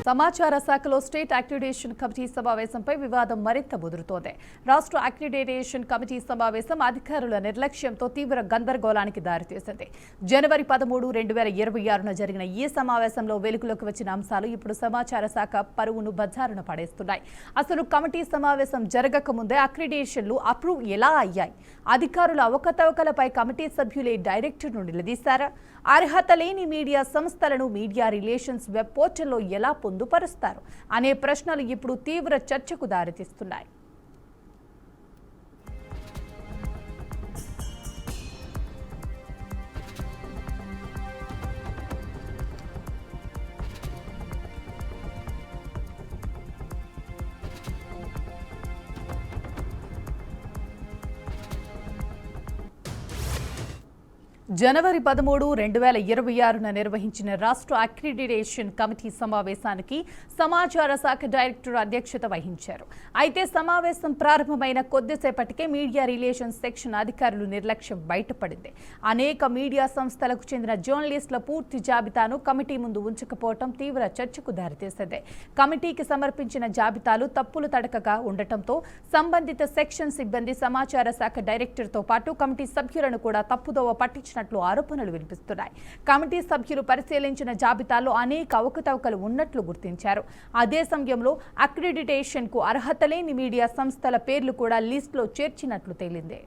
సమాచార శాఖలో state accreditation committee సమావేశంపై వివాదం మరింత ముదురుతోంది. రాష్ట్ర అక్రిడిటేషన్ కమిటీ సమావేశం అధికారుల నిర్లక్ష్యంతో తీవ్ర గందరగోళానికి దారితీసింది. జనవరి 13, 2026న జరిగిన ఈ సమావేశంలో వెలుగులోకి వచ్చిన అంశాలు ఇప్పుడు సమాచార శాఖ పరువును బజారున పడేస్తున్నాయి. అసలు కమిటీ సమావేశం జరగకముందే అక్రిడిటేషన్లు అప్రూవ్ ఎలా అయ్యాయి? అధికారుల అవకతవకలపై కమిటీ సభ్యులే డైరెక్టర్ను నిలదీశారా? అర్హత లేని మీడియా సంస్థలను మీడియా రిలేషన్స్ వెబ్ పోర్టల్లో ఎలా పొందుపరుస్తారు అనే ప్రశ్నలు ఇప్పుడు తీవ్ర చర్చకు దారితీస్తున్నాయి. జనవరి 13, 2026న నిర్వహించిన రాష్ట్ర అక్రిడిటేషన్ కమిటీ సమావేశానికి సమాచార శాఖ డైరెక్టర్ అధ్యక్షత వహించారు. అయితే సమావేశం ప్రారంభమైన కొద్దిసేపటికే మీడియా రిలేషన్స్ సెక్షన్ అధికారులు నిర్లక్ష్యం బయటపడింది. అనేక మీడియా సంస్థలకు చెందిన జర్నలిస్టుల పూర్తి జాబితాను కమిటీ ముందు ఉంచకపోవడం తీవ్ర చర్చకు దారితీసింది. కమిటీకి సమర్పించిన జాబితాలు తప్పులు తడకగా ఉండటంతో సంబంధిత సెక్షన్ సిబ్బంది సమాచార శాఖ డైరెక్టర్తో పాటు కమిటీ సభ్యులను కూడా తప్పుదోవ పట్టించిన ఆరోపణలు వినిపిస్తున్నాయి. కమిటీ సభ్యులు పరిశీలించిన జాబితాలో అనేక అవకతవకలు ఉన్నట్లు గుర్తించారు. అదే సమయంలో అక్రిడిటేషన్ కు అర్హత లేని మీడియా సంస్థల పేర్లు కూడా లిస్టులో చేర్చినట్లు తేలింది.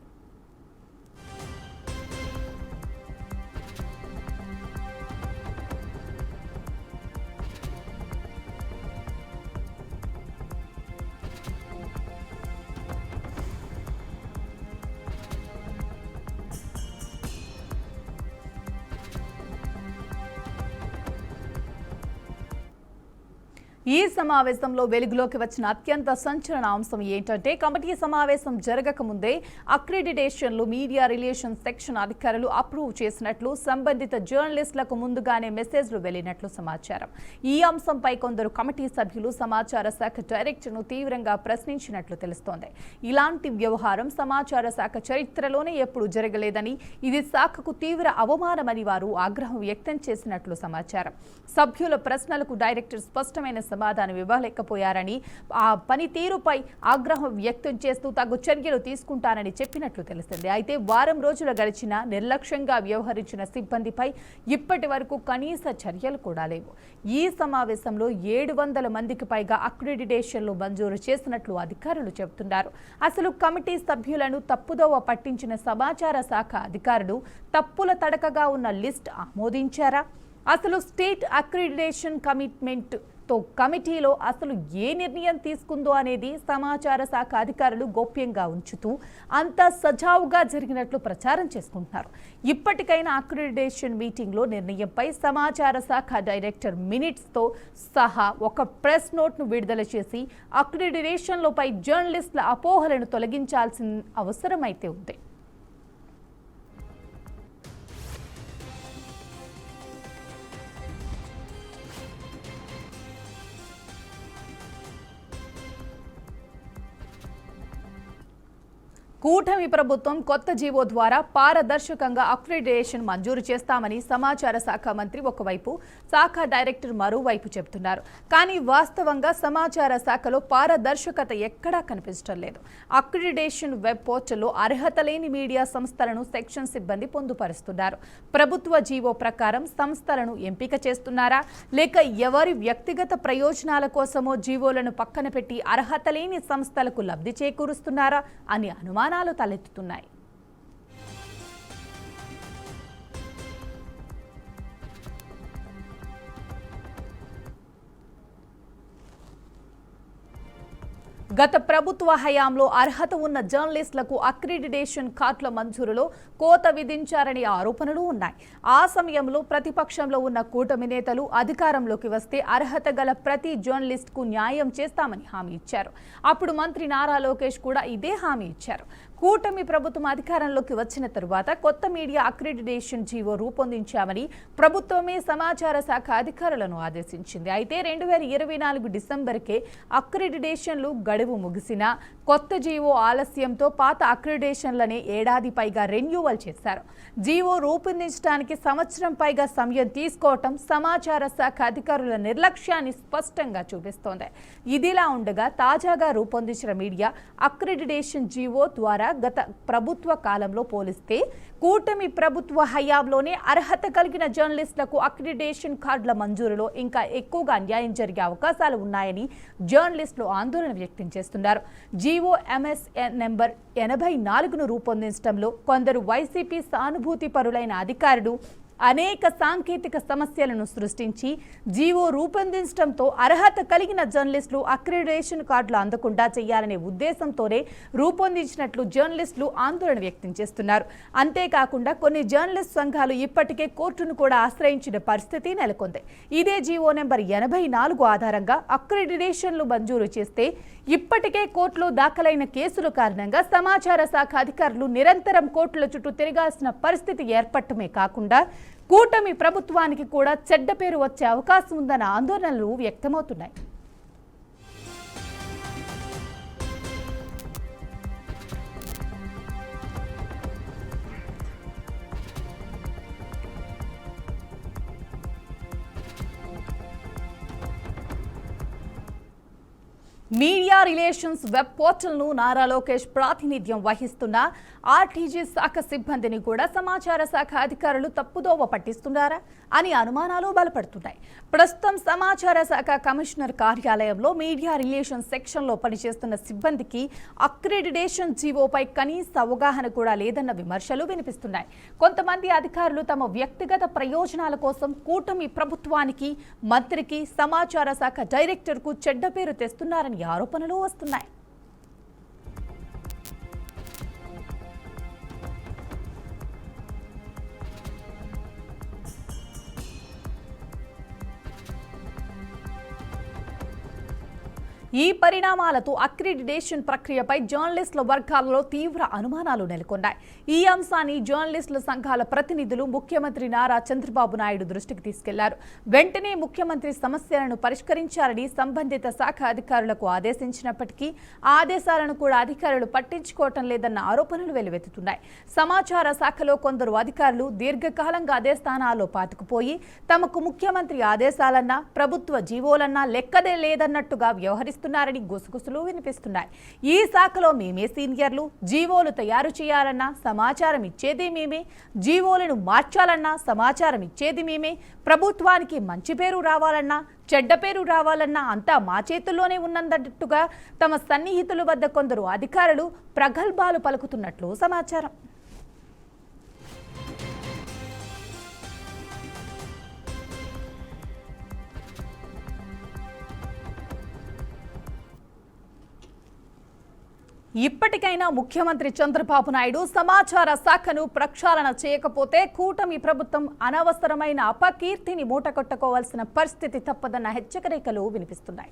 ఈ సమావేశంలో వెలుగులోకి వచ్చిన అత్యంత సంచలన అంశం ఏంటంటే కమిటీ సమావేశం జరగకముందే అక్రిడిటేషన్లు మీడియా రిలేషన్స్ సెక్షన్ అధికారులు అప్రూవ్ చేసినట్లు సంబంధిత జర్నలిస్టులకు ముందుగానే మెసేజ్లు వెళ్లినట్లు సమాచారం. ఈ అంశంపై కొందరు కమిటీ సభ్యులు సమాచార శాఖ డైరెక్టర్ను తీవ్రంగా ప్రశ్నించినట్లు తెలుస్తోంది. ఇలాంటి వ్యవహారం సమాచార శాఖ చరిత్రలోనే ఎప్పుడూ జరగలేదని, ఇది శాఖకు తీవ్ర అవమానమని వారు ఆగ్రహం వ్యక్తం చేసినట్లు సమాచారం. సభ్యుల ప్రశ్నలకు డైరెక్టర్ స్పష్టమైన సమాధానం ఇవ్వలేకపోయారని, ఆ పనితీరుపై ఆగ్రహం వ్యక్తం చేస్తూ తగు చర్యలు తీసుకుంటానని చెప్పినట్లు తెలిసింది. అయితే వారం రోజులు గడిచినా నిర్లక్ష్యంగా వ్యవహరించిన సిబ్బందిపై ఇప్పటి వరకు కనీస చర్యలు కూడా లేవు. ఈ సమావేశంలో 700 మందికి పైగా అక్రిడిటేషన్లు మంజూరు చేసినట్లు అధికారులు చెబుతున్నారు. అసలు కమిటీ సభ్యులను తప్పుదోవ పట్టించిన సమాచార శాఖ అధికారులు తప్పుల తడకగా ఉన్న లిస్ట్ ఆమోదించారా? అసలు స్టేట్ అక్రిడిటేషన్ కమిటీలో అసలు ఏ నిర్ణయం తీసుకుందో అనేది సమాచార శాఖ అధికారులు గోప్యంగా ఉంచుతూ అంతా సజావుగా జరిగినట్లు ప్రచారం చేసుకుంటున్నారు. ఇప్పటికైనా అక్రిడిటేషన్ మీటింగ్లో నిర్ణయంపై సమాచార శాఖ డైరెక్టర్ మినిట్స్తో సహా ఒక ప్రెస్ నోట్ను విడుదల చేసి అక్రిడిటేషన్లపై జర్నలిస్టుల అపోహలను తొలగించాల్సిన అవసరం అయితే ఉంది. కూటమి ప్రభుత్వం కొత్త జీవో ద్వారా పారదర్శకంగా అక్రిడిటేషన్ మంజూరు చేస్తామని సమాచార శాఖ మంత్రి ఒకవైపు, శాఖ డైరెక్టర్ మరోవైపు చెబుతున్నారు. కానీ వాస్తవంగా సమాచార శాఖలో పారదర్శకత ఎక్కడా కనిపించడం లేదు. అక్రిడిటేషన్ వెబ్ పోర్టల్లో అర్హత లేని మీడియా సంస్థలను సెక్షన్ సిబ్బంది పొందుపరుస్తున్నారు. ప్రభుత్వ జీవో ప్రకారం సంస్థలను ఎంపిక చేస్తున్నారా, లేక ఎవరి వ్యక్తిగత ప్రయోజనాల కోసమో జీవోలను పక్కన పెట్టి అర్హత లేని సంస్థలకు లబ్ధి చేకూరుస్తున్నారా అని అనుమానాలు తలెత్తుతున్నాయి. గత ప్రభుత్వ హయాంలో అర్హత ఉన్న జర్నలిస్టులకు అక్రిడిటేషన్ కార్డుల మంజూరులో కోత విధించారనే ఆరోపణలు ఉన్నాయి. ఆ సమయంలో ప్రతిపక్షంలో ఉన్న కూటమి నేతలు అధికారంలోకి వస్తే అర్హత గల ప్రతి జర్నలిస్టుకు న్యాయం చేస్తామని హామీ ఇచ్చారు. అప్పుడు మంత్రి నారా లోకేష్ కూడా ఇదే హామీ ఇచ్చారు. కూటమి ప్రభుత్వం అధికారంలోకి వచ్చిన తరువాత కొత్త మీడియా అక్రిడిటేషన్ జీవో రూపొందించామని ప్రభుత్వమే సమాచార శాఖ అధికారులను ఆదేశించింది. అయితే 2024 డిసెంబర్కే అక్రిడిటేషన్లు గడువు ముగిసినా కొత్త జీవో ఆలస్యంతో పాత అక్రిడిటేషన్లనే ఏడాది పైగా రెన్యూవల్ చేశారు. జీవో రూపొందించడానికి సంవత్సరం పైగా సమయం తీసుకోవటం సమాచార శాఖ అధికారుల నిర్లక్ష్యాన్ని స్పష్టంగా చూపిస్తోంది. ఇదిలా ఉండగా తాజాగా రూపొందించిన మీడియా అక్రిడిటేషన్ జీవో ద్వారా గత ప్రభుత్వ కాలంలో పోలిస్తే కూటమి ప్రభుత్వ హయాంలోనే అర్హత కలిగిన జర్నలిస్టులకు అక్రిడిటేషన్ కార్డుల మంజూరులో ఇంకా ఎక్కువగా అన్యాయం జరిగే అవకాశాలు ఉన్నాయని జర్నలిస్టులు ఆందోళన వ్యక్తం చేస్తున్నారు. జీవో ఎంఎస్ఎన్ నెంబర్ 84ను రూపొందించడంలో కొందరు వైసీపీ సానుభూతి పరులైన అధికారులు అనేక సాంకేతిక సమస్యలను సృష్టించి జీవో రూపొందించడంతో అర్హత కలిగిన జర్నలిస్టులు అక్రిడిటేషన్ కార్డులు అందకుండా చేయాలనే ఉద్దేశంతోనే రూపొందించినట్లు జర్నలిస్టులు ఆందోళన వ్యక్తం చేస్తున్నారు. అంతేకాకుండా కొన్ని జర్నలిస్ట్ సంఘాలు ఇప్పటికే కోర్టును కూడా ఆశ్రయించిన పరిస్థితి నెలకొంది. ఇదే జీవో నెంబర్ 84 ఆధారంగా అక్రిడిటేషన్లు మంజూరు చేస్తే ఇప్పటికే కోర్టులో దాఖలైన కేసుల కారణంగా సమాచార శాఖ అధికారులు నిరంతరం కోర్టుల చుట్టూ తిరగాల్సిన పరిస్థితి ఏర్పడటమే కాకుండా కూటమి ప్రభుత్వానికి కూడా చెడ్డ పేరు వచ్చే అవకాశం ఉందన్న ఆందోళనలు వ్యక్తమవుతున్నాయి. మీడియా రిలేషన్స్ వెబ్ పోర్టల్ను నారా లోకేష్ ప్రాతినిధ్యం వహిస్తున్న ఆర్టీజీ శాఖ సిబ్బందిని కూడా సమాచార శాఖ అధికారులు తప్పుదోవ పట్టిస్తున్నారా అని అనుమానాలు బలపడుతున్నాయి. ప్రస్తుతం సమాచార శాఖ కమిషనర్ కార్యాలయంలో మీడియా రిలేషన్స్ సెక్షన్లో పనిచేస్తున్న సిబ్బందికి అక్రిడిటేషన్ జీవోపై కనీస అవగాహన కూడా లేదన్న విమర్శలు వినిపిస్తున్నాయి. కొంతమంది అధికారులు తమ వ్యక్తిగత ప్రయోజనాల కోసం కూటమి ప్రభుత్వానికి, మంత్రికి, సమాచార శాఖ డైరెక్టర్కు చెడ్డ పేరు తెస్తున్నారని ఆరోపణలు వస్తున్నాయి. ఈ పరిణామాలతో అక్రిడిటేషన్ ప్రక్రియపై జర్నలిస్టుల వర్గాలలో తీవ్ర అనుమానాలు నెలకొన్నాయి. ఈ అంశాన్ని జర్నలిస్టుల సంఘాల ప్రతినిధులు ముఖ్యమంత్రి నారా చంద్రబాబు నాయుడు దృష్టికి తీసుకెళ్లారు. వెంటనే ముఖ్యమంత్రి సమస్యలను పరిష్కరించాలని సంబంధిత శాఖ అధికారులకు ఆదేశించినప్పటికీ ఆదేశాలను కూడా అధికారులు పట్టించుకోవటం లేదన్న ఆరోపణలు వెల్లువెత్తుతున్నాయి. సమాచార శాఖలో కొందరు అధికారులు దీర్ఘకాలంగా అదే స్థానాల్లో పాతుకుపోయి తమకు ముఖ్యమంత్రి ఆదేశాలన్నా ప్రభుత్వ జీవోలన్నా లెక్కదే లేదన్నట్టుగా వ్యవహరిస్తున్నారు ారని గుసగుసలు వినిపిస్తున్నాయి. ఈ శాఖలో మేమే సీనియర్లు, జీవోలు తయారు చేయాలన్నా సమాచారం ఇచ్చేది మేమే, జీవోలను మార్చాలన్నా సమాచారం ఇచ్చేది మేమే, ప్రభుత్వానికి మంచి పేరు రావాలన్నా చెడ్డ పేరు రావాలన్నా అంతా మా చేతుల్లోనే ఉన్నదన్నట్టుగా తమ సన్నిహితుల వద్ద కొందరు అధికారులు ప్రగల్భాలు పలుకుతున్నట్లు సమాచారం. ఇప్పటికైనా ముఖ్యమంత్రి చంద్రబాబు నాయుడు సమాచార శాఖను ప్రక్షాళన చేయకపోతే కూటమి ప్రభుత్వం అనవసరమైన అపకీర్తిని మూటకొట్టుకోవాల్సిన పరిస్థితి తప్పదన్న హెచ్చరికలు వినిపిస్తున్నాయి.